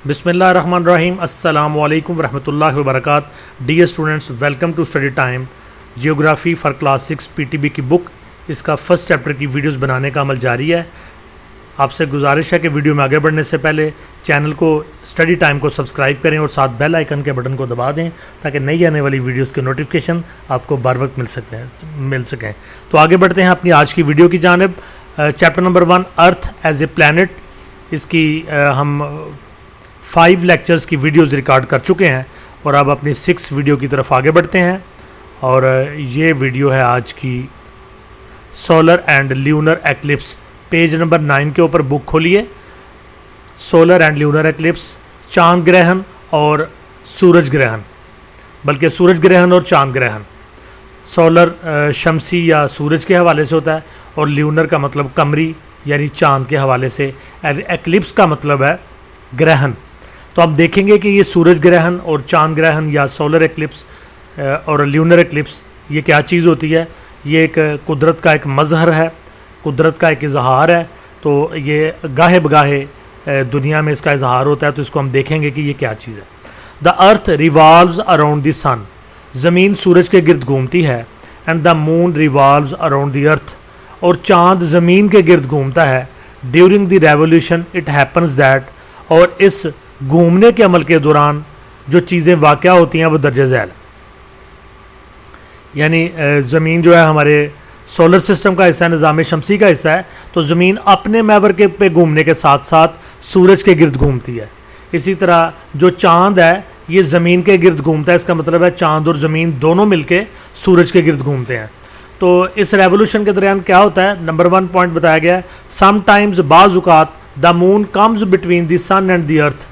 बिस्मिल्लाहिर्रहमानिर्रहीम अस्सलामु अलैकुम वरहमतुल्लाहि वबरकातुहू। Dear students, welcome to study time. Geography for class 6 PTB की बुक, इसका फर्स्ट चैप्टर की वीडियोस बनाने का अमल जारी है। आपसे गुजारिश है कि वीडियो में आगे बढ़ने से पहले चैनल को स्टडी टाइम को सब्सक्राइब करें और साथ बेल आइकन के बटन को दबा दें ताकि नई आने वाली वीडियोस के नोटिफिकेशन आपको बर वक्त मिल सकें। तो आगे बढ़ते हैं अपनी आज की वीडियो की जानिब। Chapter number 1, earth as a planet. इसकी हम 5 लेक्चर्स की वीडियोस रिकॉर्ड कर चुके हैं और अब अपनी 6 वीडियो की तरफ आगे बढ़ते हैं। और ये वीडियो है आज की solar and lunar eclipse. Page number 9 के ऊपर बुक खोलिए। सोलर एंड ल्यूनर एक्लिप्स, चांद ग्रहण और सूरज ग्रहण, बल्कि सूरज ग्रहण और चांद ग्रहण। सोलर शमसी या सूरज के हवाले से होता है और ल्यूनर का मतलब कमरी यानी चांद के हवाले से। एक्लिप्स का मतलब है ग्रहण। तो आप देखेंगे कि ये सूरज ग्रहण और चांद ग्रहण या सोलर एक्लिप्स और ल्यूनर एक्लिप्स ये क्या चीज़ होती है। ये एक कुदरत का एक मज़हर है, कुदरत का एक इजहार है। तो ये गाहे बगाहे दुनिया में इसका इजहार होता है। तो इसको हम देखेंगे कि ये क्या चीज़ है। The earth revolves around the sun. ज़मीन सूरज के गिर्द घूमती है। And the moon revolves around the earth. और चाँद ज़मीन के गिर्द घूमता है। During the revolution it happens that. और इस घूमने के अमल के दौरान जो चीज़ें वाक़या होती हैं वो दर्ज झैल, यानी ज़मीन जो है हमारे सोलर सिस्टम का हिस्सा है, निज़ाम शमसी का हिस्सा है। तो ज़मीन अपने महवर के पे घूमने के साथ साथ सूरज के गिर्द घूमती है। इसी तरह जो चाँद है ये ज़मीन के गिर्द घूमता है। इसका मतलब है चाँद और ज़मीन दोनों मिलके सूरज के गिर्द घूमते हैं। तो इस रेवोल्यूशन के दरमियान क्या होता है, नंबर 1 पॉइंट बताया गया है। समटाइम्स बाज़-औक़ात the moon comes between the sun and the earth.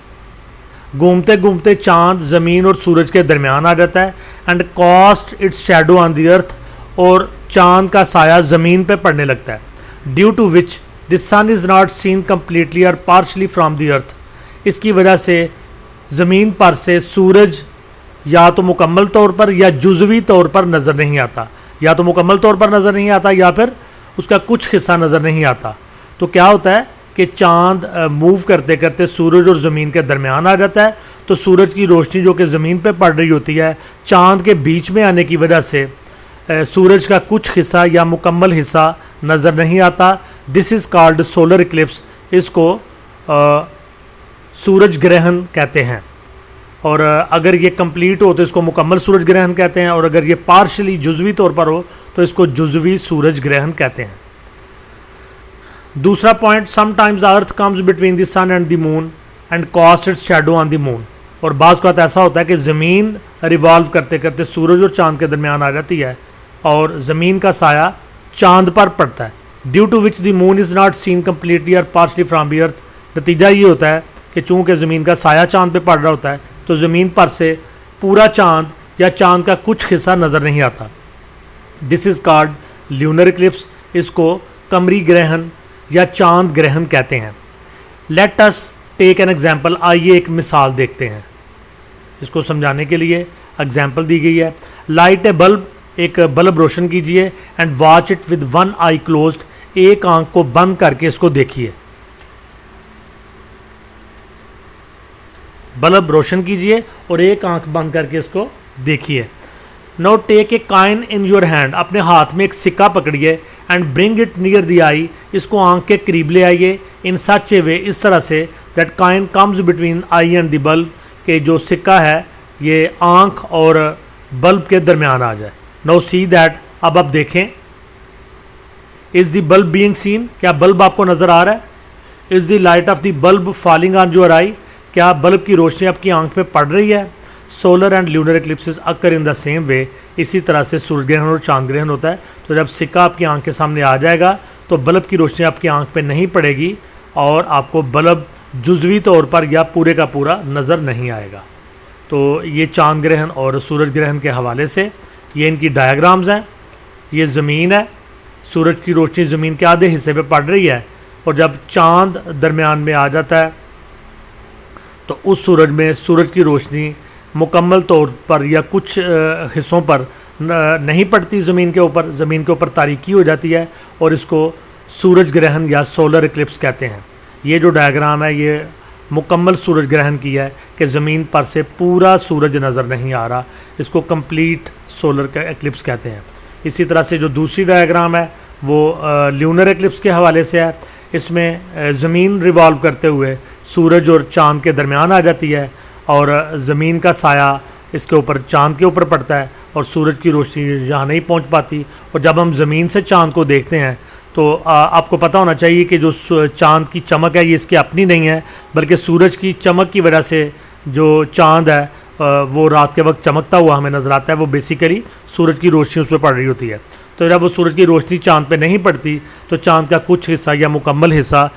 घूमते घूमते चाँद ज़मीन और सूरज के दरमियान आ जाता है। And cast its shadow on the earth. और चाँद का साया ज़मीन पे पड़ने लगता है। Due to which the sun is not seen completely और पार्शली फ्राम द अर्थ। इसकी वजह से ज़मीन पर से सूरज या तो मुकम्मल तौर पर या जुज़वी तौर पर नज़र नहीं आता। या तो मुकम्मल तौर पर नज़र नहीं आता या फिर उसका कुछ हिस्सा नज़र नहीं आता। तो क्या होता है कि चाँद मूव करते करते सूरज और ज़मीन के दरमियान आ जाता है। तो सूरज की रोशनी जो कि ज़मीन पे पड़ रही होती है, चाँद के बीच में आने की वजह से सूरज का कुछ हिस्सा या मुकम्मल हिस्सा नज़र नहीं आता। This is called solar Eclipse. इसको सूरज ग्रहण कहते हैं। और अगर ये कंप्लीट हो तो इसको मुकम्मल सूरज ग्रहण कहते हैं। और अगर ये पार्शली जुज़वी तौर पर हो तो इसको जुज़वी सूरज ग्रहण कहते हैं। दूसरा point, sometimes the earth comes between the sun and the moon and cast its shadow on the moon. और बाज़ का ऐसा होता है कि ज़मीन रिवॉल्व करते करते सूरज और चाँद के दरमियान आ जाती है और ज़मीन का साया चाँद पर पड़ता है। Due to which the moon is not seen completely और पार्शली फ्राम द अर्थ। नतीजा ये होता है कि चूँकि ज़मीन का साया चाँद पे पड़ रहा होता है तो ज़मीन पर से पूरा चाँद या चाँद का कुछ हिस्सा नज़र नहीं आता। This is called lunar eclipse. इसको कमरी ग्रहण या चाँद ग्रहण कहते हैं। Let us take an example. आइए एक मिसाल देखते हैं। इसको समझाने के लिए एग्जाम्पल दी गई है। लाइट ए बल्ब। एक बल्ब रोशन कीजिए। And watch it with one I closed. एक आंख को बंद करके इसको देखिए। बल्ब रोशन कीजिए और एक आंख बंद करके इसको देखिए। Now take a coin in your hand. अपने हाथ में एक सिक्का पकड़िए। And bring it near the eye. इसको आंख के करीब ले आइए। इन सच ए वे, इस तरह say that coin comes between I and the bulb, के जो सिक्का है ये आंख और बल्ब के दरमियान आ जाए। No see that. अब आप देखें, is the bulb being seen. क्या बल्ब आपको नज़र आ रहा है? Is the light of the bulb falling on your eye. क्या बल्ब की रोशनी आपकी आंख पे पड़ रही है? Solar and lunar eclipses occur in the same way. इसी तरह से सूर्य ग्रहण और चांद ग्रहण होता है। तो जब सिक्का आपकी आंख के सामने आ जाएगा तो बल्ब की रोशनी आपकी आंख पे नहीं पड़ेगी और आपको बल्ब जुज़वी तौर पर या पूरे का पूरा नज़र नहीं आएगा। तो ये चांद ग्रहण और सूरज ग्रहण के हवाले से ये इनकी डायग्राम्स हैं। ये ज़मीन है, सूरज की रोशनी ज़मीन के आधे हिस्से पे पड़ रही है और जब चांद दरमियान में आ जाता है तो उस सूरज में सूरज की रोशनी मुकम्मल तौर पर या कुछ हिस्सों पर नहीं पड़ती ज़मीन के ऊपर। ज़मीन के ऊपर तारीकी हो जाती है और इसको सूरज ग्रहण या सोलर इक्लिप्स कहते हैं। ये जो डायग्राम है ये मुकम्मल सूरज ग्रहण किया है कि ज़मीन पर से पूरा सूरज नज़र नहीं आ रहा। इसको कंप्लीट सोलर का एक्लिप्स कहते हैं। इसी तरह से जो दूसरी डायग्राम है वो ल्यूनर एक्लिप्स के हवाले से है। इसमें ज़मीन रिवॉल्व करते हुए सूरज और चाँद के दरमियान आ जाती है और ज़मीन का साया इसके ऊपर चाँद के ऊपर पड़ता है और सूरज की रोशनी यहाँ नहीं पहुँच पाती। और जब हम ज़मीन से चाँद को देखते हैं तो आपको पता होना चाहिए कि जो चाँद की चमक है ये इसकी अपनी नहीं है, बल्कि सूरज की चमक की वजह से जो चाँद है वो रात के वक्त चमकता हुआ हमें नज़र आता है। वो बेसिकली सूरज की रोशनी उस पर पड़ रही होती है। तो जब वो सूरज की रोशनी चाँद पे नहीं पड़ती तो चाँद का कुछ हिस्सा या मुकम्मल हिस्सा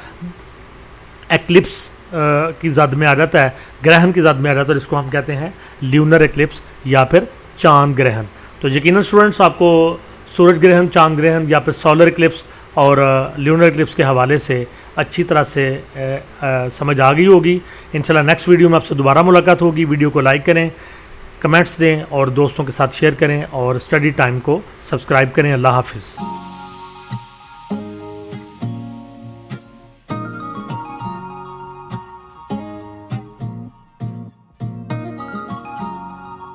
एक्लिप्स की ज़द में आ जाता है, ग्रहण की ज़द में आ जाता है। और इसको हम कहते हैं ल्यूनर एक्लिप्स या फिर चाँद ग्रहण। तो यकीनन स्टूडेंट्स आपको सूरज ग्रहण, चाँद ग्रहण या फिर सोलर एक्लिप्स और ल्यूनर एक्लिप्स के हवाले से अच्छी तरह से समझ आ गई होगी। इंशाल्लाह नेक्स्ट वीडियो में आपसे दोबारा मुलाकात होगी। वीडियो को लाइक करें, कमेंट्स दें और दोस्तों के साथ शेयर करें और स्टडी टाइम को सब्सक्राइब करें। अल्लाह हाफिज़।